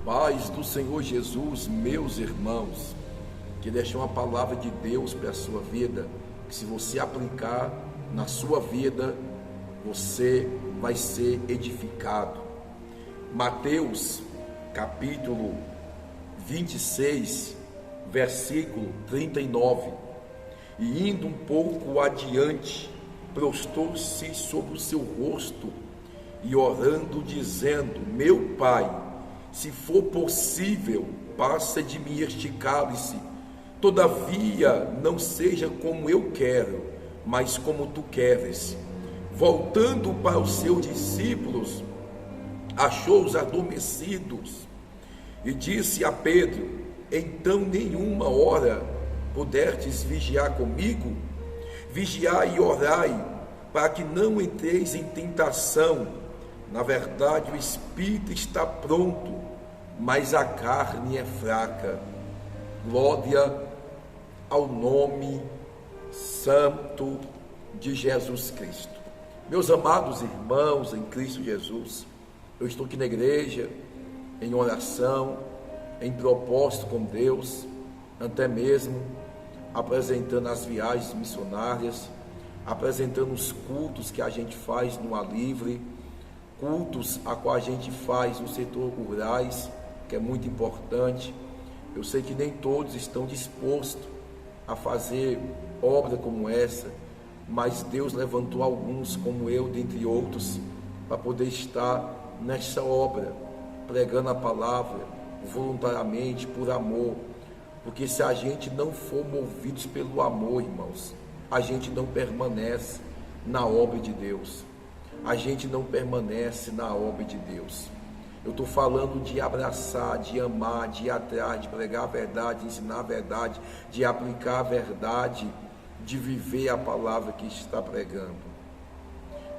Paz do Senhor Jesus, meus irmãos, que deixam uma palavra de Deus para a sua vida, que se você aplicar na sua vida, você vai ser edificado. Mateus, capítulo 26, versículo 39. E indo um pouco adiante, prostrou-se sobre o seu rosto e orando, dizendo: Meu Pai, se for possível, passa de mim este cálice, todavia não seja como eu quero, mas como tu queres. Voltando para os seus discípulos, achou-os adormecidos e disse a Pedro: Então nenhuma hora puderdes vigiar comigo? Vigiai e orai, para que não entreis em tentação. Na verdade, o espírito está pronto, mas a carne é fraca. Glória ao nome santo de Jesus Cristo. Meus amados irmãos em Cristo Jesus, eu estou aqui na igreja, em oração, em propósito com Deus, até mesmo apresentando as viagens missionárias, apresentando os cultos que a gente faz no Ar Livre, cultos a qual a gente faz no setor rurais, que é muito importante. Eu sei que nem todos estão dispostos a fazer obra como essa, mas Deus levantou alguns, como eu, dentre outros, para poder estar nessa obra, pregando a palavra, voluntariamente, por amor, porque se a gente não for movidos pelo amor, irmãos, a gente não permanece na obra de Deus. A gente não permanece na obra de Deus. Eu estou falando de abraçar, de amar, de ir atrás, de pregar a verdade, de ensinar a verdade, de aplicar a verdade, de viver a palavra que está pregando.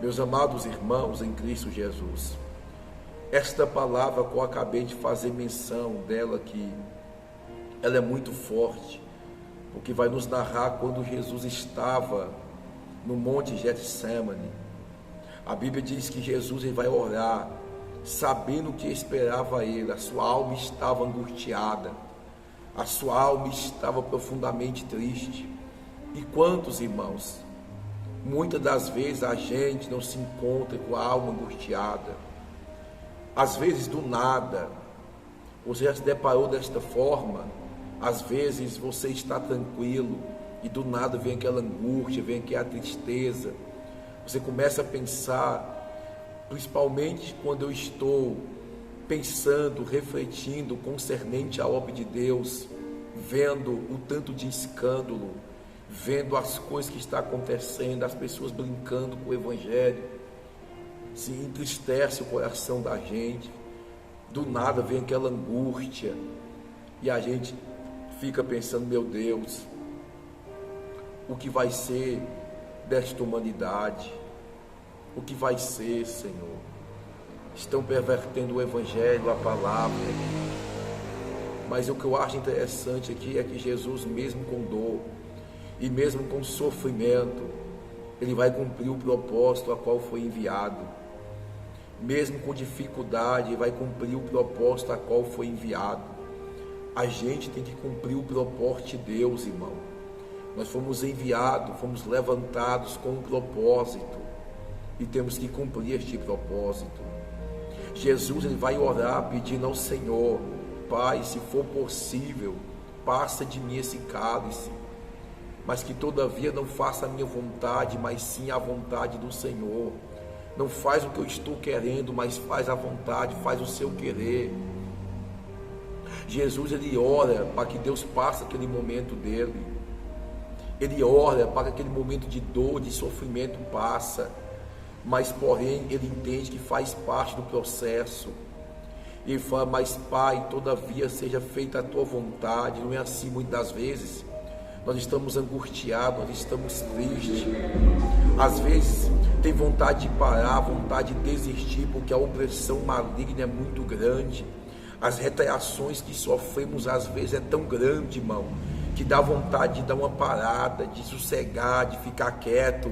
Meus amados irmãos em Cristo Jesus, esta palavra que eu acabei de fazer menção dela aqui, ela é muito forte, porque vai nos narrar quando Jesus estava no Monte Getsemane. A Bíblia diz que Jesus vai orar, sabendo o que esperava ele. A sua alma estava angustiada, a sua alma estava profundamente triste. E quantos irmãos, muitas das vezes a gente não se encontra com a alma angustiada. Às vezes do nada, você já se deparou desta forma? Às vezes você está tranquilo e do nada vem aquela angústia, vem aquela tristeza. Você começa a pensar, principalmente quando eu estou pensando, refletindo concernente à obra de Deus, vendo o tanto de escândalo, vendo as coisas que estão acontecendo, as pessoas brincando com o Evangelho, se entristece o coração da gente. Do nada vem aquela angústia e a gente fica pensando: meu Deus, o que vai ser desta humanidade? O que vai ser, Senhor? Estão pervertendo o Evangelho, a palavra. Mas o que eu acho interessante aqui é que Jesus, mesmo com dor e mesmo com sofrimento, Ele vai cumprir o propósito a qual foi enviado. Mesmo com dificuldade, Ele vai cumprir o propósito a qual foi enviado. A gente tem que cumprir o propósito de Deus, irmão. Nós fomos enviados, fomos levantados com um propósito e temos que cumprir este propósito. Jesus, ele vai orar pedindo ao Senhor: Pai, se for possível, passa de mim esse cálice, mas que todavia não faça a minha vontade, mas sim a vontade do Senhor. Não faz o que eu estou querendo, mas faz a vontade, faz o seu querer. Jesus, ele ora para que Deus passe aquele momento dele. Ele ora para que aquele momento de dor, de sofrimento passa, mas porém ele entende que faz parte do processo. E ele fala: mas Pai, todavia seja feita a tua vontade. Não é assim muitas das vezes? Nós estamos angustiados, nós estamos tristes. Às vezes tem vontade de parar, vontade de desistir, porque a opressão maligna é muito grande. As retaliações que sofremos às vezes é tão grande, irmão, que dá vontade de dar uma parada, de sossegar, de ficar quieto.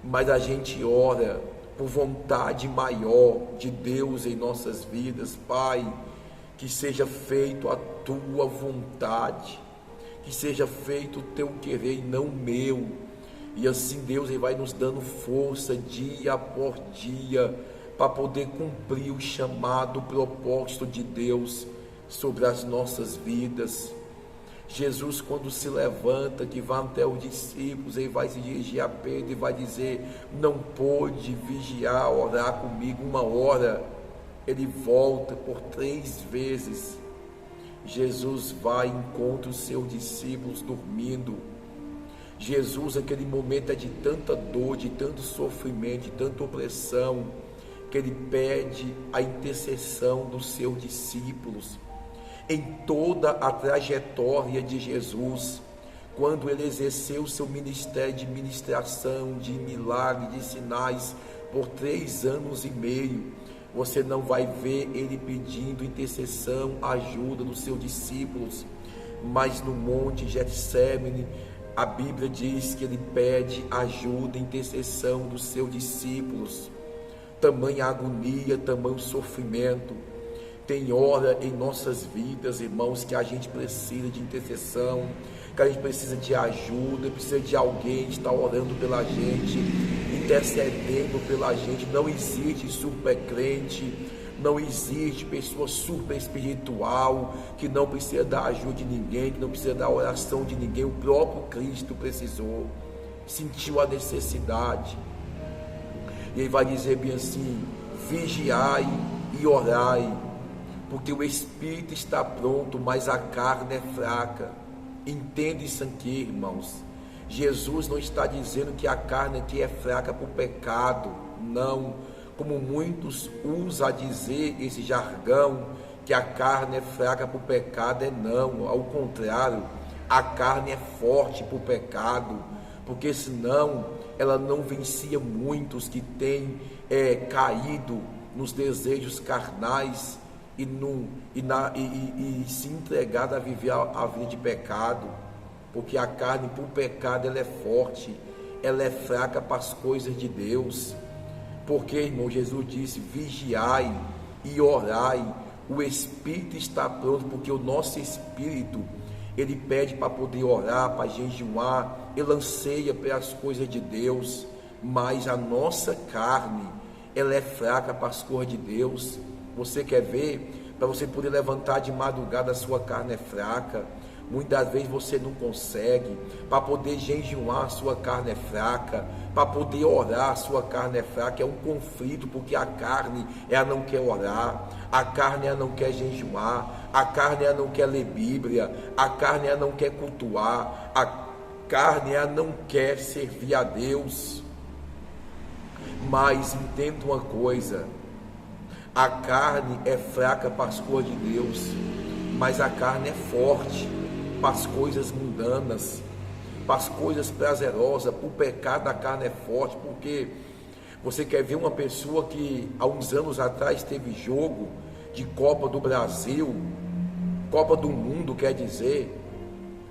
Mas a gente ora por vontade maior de Deus em nossas vidas. Pai, que seja feito a tua vontade, que seja feito o teu querer e não o meu. E assim Deus ele vai nos dando força dia por dia para poder cumprir o chamado, o propósito de Deus sobre as nossas vidas. Jesus, quando se levanta, que vai até os discípulos, ele vai se dirigir a Pedro e vai dizer: não pôde vigiar, orar comigo 1 hora. Ele volta por 3 vezes. Jesus vai e encontra os seus discípulos dormindo. Jesus, aquele momento é de tanta dor, de tanto sofrimento, de tanta opressão, que ele pede a intercessão dos seus discípulos. Em toda a trajetória de Jesus, quando ele exerceu seu ministério de ministração, de milagres, de sinais, por 3 anos e meio, você não vai ver ele pedindo intercessão, ajuda dos seus discípulos. Mas no monte Getsêmani, a Bíblia diz que ele pede ajuda, intercessão dos seus discípulos. Tamanha agonia, tamanho sofrimento. Tem hora em nossas vidas, irmãos, que a gente precisa de intercessão, que a gente precisa de ajuda, precisa de alguém que está orando pela gente, intercedendo pela gente. Não existe super crente, não existe pessoa super espiritual que não precisa da ajuda de ninguém, que não precisa da oração de ninguém. O próprio Cristo precisou, sentiu a necessidade. E ele vai dizer bem assim: vigiai e orai, porque o espírito está pronto, mas a carne é fraca. Entenda isso aqui, irmãos. Jesus não está dizendo que a carne aqui é fraca por pecado, não. Como muitos usam a dizer esse jargão, que a carne é fraca por pecado, não. Ao contrário, a carne é forte por pecado, porque senão ela não vencia muitos que têm caído nos desejos carnais e se entregado a viver a vida de pecado. Porque a carne por pecado ela é forte, ela é fraca para as coisas de Deus. Porque, irmão, Jesus disse: vigiai e orai. O espírito está pronto, porque o nosso espírito ele pede para poder orar, para jejuar, ele anseia pelas coisas de Deus, mas a nossa carne ela é fraca para as coisas de Deus. Você quer ver? Para você poder levantar de madrugada, a sua carne é fraca. Muitas vezes você não consegue. Para poder jejuar, a sua carne é fraca. Para poder orar, a sua carne é fraca. É um conflito, porque a carne ela não quer orar, a carne ela não quer jejuar, a carne ela não quer ler Bíblia, a carne ela não quer cultuar, a carne ela não quer servir a Deus. Mas entenda uma coisa: a carne é fraca para as coisas de Deus, mas a carne é forte para as coisas mundanas, para as coisas prazerosas. Para o pecado a carne é forte. Porque você quer ver uma pessoa que há uns anos atrás teve jogo de Copa do Brasil, Copa do Mundo, quer dizer,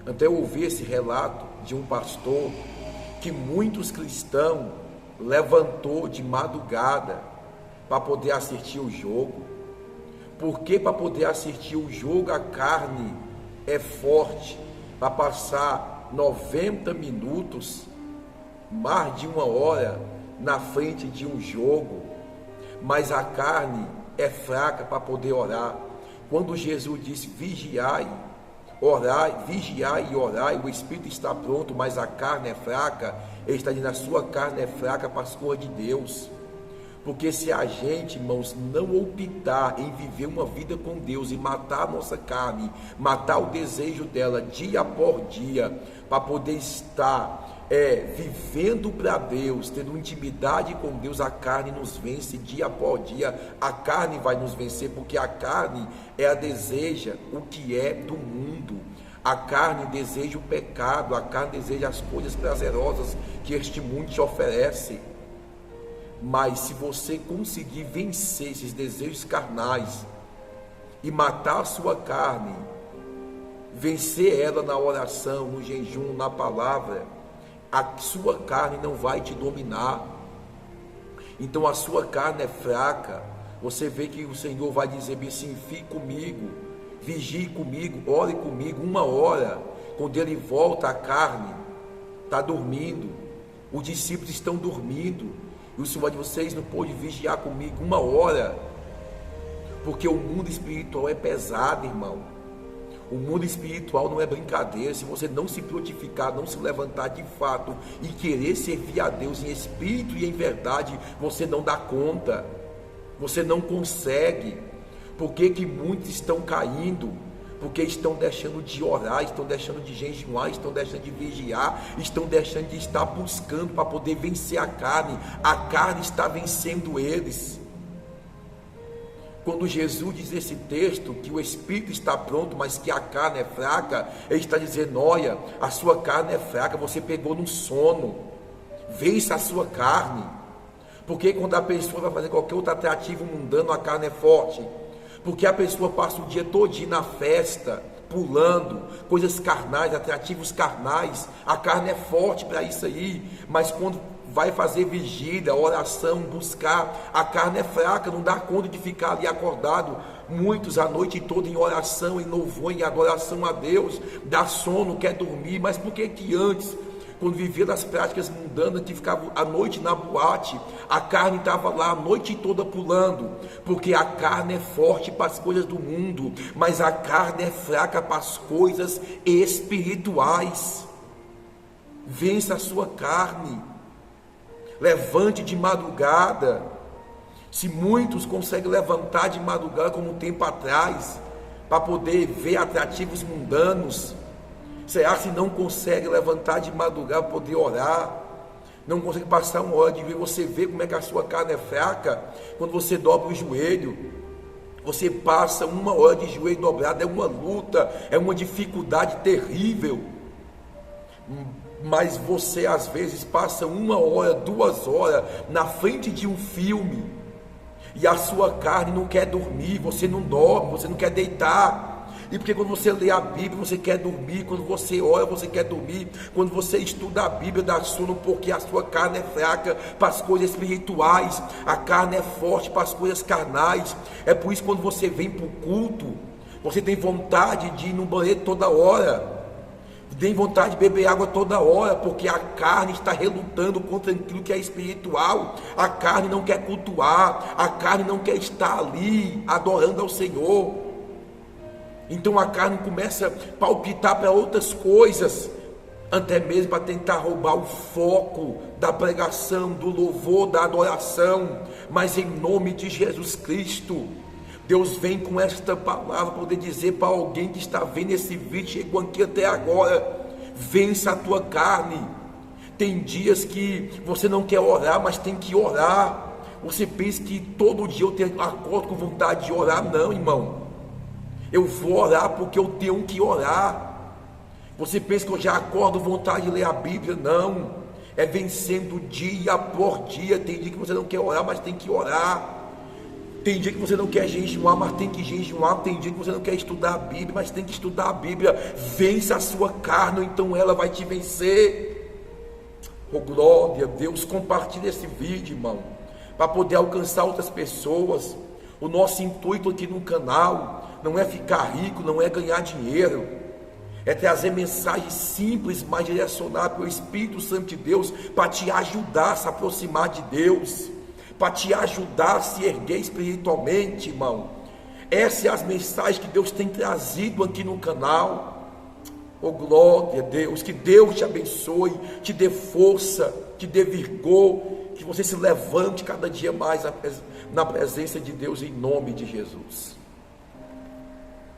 até eu ouvi esse relato de um pastor, que muitos cristãos levantou de madrugada para poder assistir o jogo. Porque para poder assistir o jogo a carne é forte, para passar 90 minutos, mais de 1 hora na frente de um jogo. Mas a carne é fraca para poder orar. Quando Jesus disse vigiai, orai, vigiai e orai, o espírito está pronto, mas a carne é fraca, ele está dizendo: a sua carne é fraca para as coisas de Deus. Porque se a gente, irmãos, não optar em viver uma vida com Deus e matar a nossa carne, matar o desejo dela dia por dia, para poder estar vivendo para Deus, tendo intimidade com Deus, a carne nos vence dia por dia. A carne vai nos vencer, porque a carne deseja o que é do mundo. A carne deseja o pecado, a carne deseja as coisas prazerosas que este mundo te oferece. Mas se você conseguir vencer esses desejos carnais e matar a sua carne, vencer ela na oração, no jejum, na palavra, a sua carne não vai te dominar. Então a sua carne é fraca. Você vê que o Senhor vai dizer bem assim: fique comigo, vigie comigo, ore comigo 1 hora. Quando ele volta, a carne está dormindo, os discípulos estão dormindo, e o Senhor de vocês não pôde vigiar comigo 1 hora, porque o mundo espiritual é pesado, irmão. O mundo espiritual não é brincadeira. Se você não se purificar, não se levantar de fato e querer servir a Deus em espírito e em verdade, você não dá conta, você não consegue. Por que que muitos estão caindo? Porque estão deixando de orar, estão deixando de jejuar, estão deixando de vigiar, estão deixando de estar buscando para poder vencer a carne. A carne está vencendo eles. Quando Jesus diz esse texto, que o espírito está pronto, mas que a carne é fraca, ele está dizendo: olha, a sua carne é fraca, você pegou no sono, vença a sua carne. Porque quando a pessoa vai fazer qualquer outro atrativo mundano, a carne é forte. Porque a pessoa passa o dia todinho na festa, pulando, coisas carnais, atrativos carnais, a carne é forte para isso aí. Mas quando vai fazer vigília, oração, buscar, a carne é fraca, não dá conta de ficar ali acordado, muitos a noite toda em oração, em louvor, em adoração a Deus, dá sono, quer dormir. Mas por que que antes, quando vivia das práticas mundanas, que ficava a noite na boate, a carne estava lá a noite toda pulando? Porque a carne é forte para as coisas do mundo, mas a carne é fraca para as coisas espirituais. Vença a sua carne, levante de madrugada. Se muitos conseguem levantar de madrugada como um tempo atrás, para poder ver atrativos mundanos, será que não consegue levantar de madrugada para poder orar? Não consegue passar 1 hora de ver? Você vê como é que a sua carne é fraca quando você dobra o joelho. Você passa 1 hora de joelho dobrado, é uma luta, é uma dificuldade terrível. Mas você às vezes passa 1 hora, 2 horas na frente de um filme, e a sua carne não quer dormir, você não dorme, você não quer deitar. E porque quando você lê a Bíblia, você quer dormir, quando você ora, você quer dormir, quando você estuda a Bíblia, dá sono, porque a sua carne é fraca para as coisas espirituais, a carne é forte para as coisas carnais. É por isso que quando você vem para o culto, você tem vontade de ir no banheiro toda hora, tem vontade de beber água toda hora, porque a carne está relutando contra aquilo que é espiritual. A carne não quer cultuar, a carne não quer estar ali adorando ao Senhor. Então a carne começa a palpitar para outras coisas, até mesmo para tentar roubar o foco da pregação, do louvor, da adoração. Mas em nome de Jesus Cristo, Deus vem com esta palavra para poder dizer para alguém que está vendo esse vídeo, chegou aqui até agora: vença a tua carne. Tem dias que você não quer orar, mas tem que orar. Você pensa que todo dia eu acordo com vontade de orar? Não, irmão. Eu vou orar porque eu tenho que orar. Você pensa que eu já acordo com vontade de ler a Bíblia? Não. É vencendo dia por dia. Tem dia que você não quer orar, mas tem que orar. Tem dia que você não quer jejuar, mas tem que jejuar. Tem dia que você não quer estudar a Bíblia, mas tem que estudar a Bíblia. Vença a sua carne, então ela vai te vencer. Oh, glória a Deus. Compartilhe esse vídeo, irmão, para poder alcançar outras pessoas. O nosso intuito aqui no canal não é ficar rico, não é ganhar dinheiro, é trazer mensagens simples, mas direcionadas pelo Espírito Santo de Deus, para te ajudar a se aproximar de Deus, para te ajudar a se erguer espiritualmente, irmão. Essas são as mensagens que Deus tem trazido aqui no canal. Oh, glória a Deus. Que Deus te abençoe, te dê força, te dê vigor, que você se levante cada dia mais na presença de Deus, em nome de Jesus.